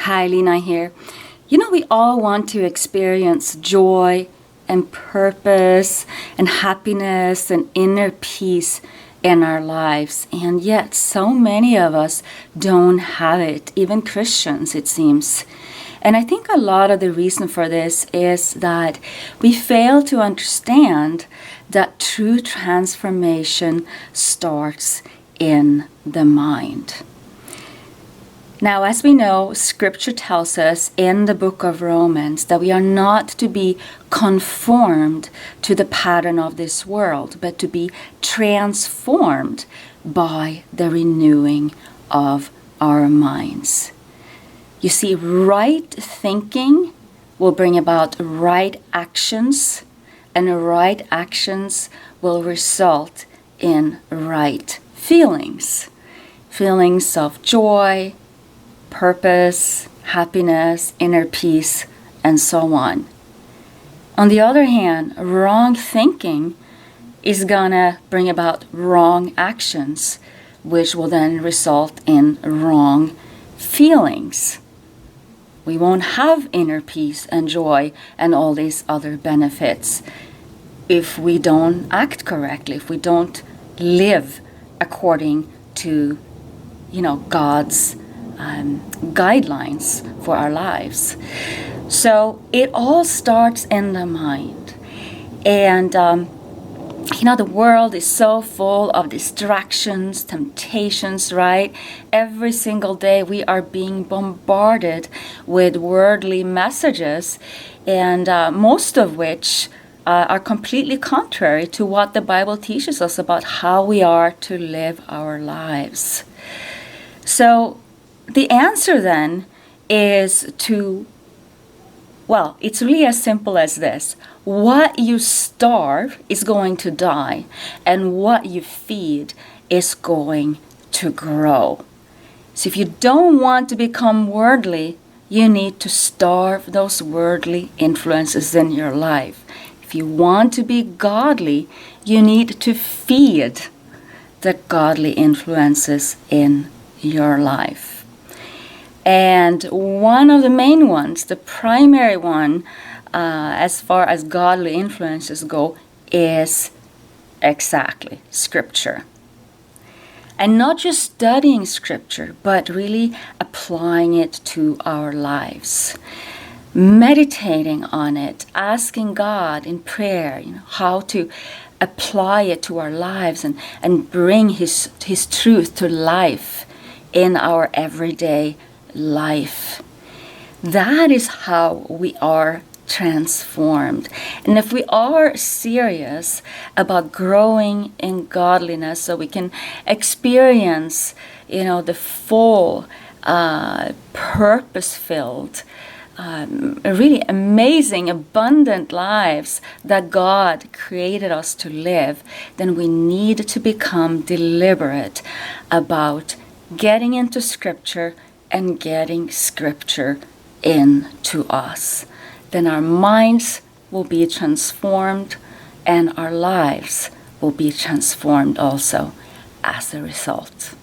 Hi, Lena here. We all want to experience joy and purpose and happiness and inner peace in our lives. And yet, so many of us don't have it, even Christians, it seems. And I think a lot of the reason for this is that we fail to understand that true transformation starts in the mind. Now, as we know, Scripture tells us in the book of Romans that we are not to be conformed to the pattern of this world, but to be transformed by the renewing of our minds. You see, right thinking will bring about right actions, and right actions will result in right feelings. Feelings of joy, purpose, happiness, inner peace, and so on. On the other hand, wrong thinking is gonna bring about wrong actions, which will then result in wrong feelings. We won't have inner peace and joy and all these other benefits if we don't act correctly, if we don't live according to, God's guidelines for our lives. So it all starts in the mind. And, the world is so full of distractions, temptations, right? Every single day we are being bombarded with worldly messages, and most of which are completely contrary to what the Bible teaches us about how we are to live our lives. So the answer then is it's really as simple as this. What you starve is going to die, and what you feed is going to grow. So if you don't want to become worldly, you need to starve those worldly influences in your life. If you want to be godly, you need to feed the godly influences in your life. And one of the main ones, the primary one, as far as godly influences go, is exactly Scripture. And not just studying Scripture, but really applying it to our lives. Meditating on it, asking God in prayer, how to apply it to our lives and bring His truth to life in our everyday life. That is how we are transformed. And if we are serious about growing in godliness so we can experience, the full, purpose-filled, really amazing, abundant lives that God created us to live, then we need to become deliberate about getting into Scripture and getting Scripture into us. Then our minds will be transformed and our lives will be transformed also as a result.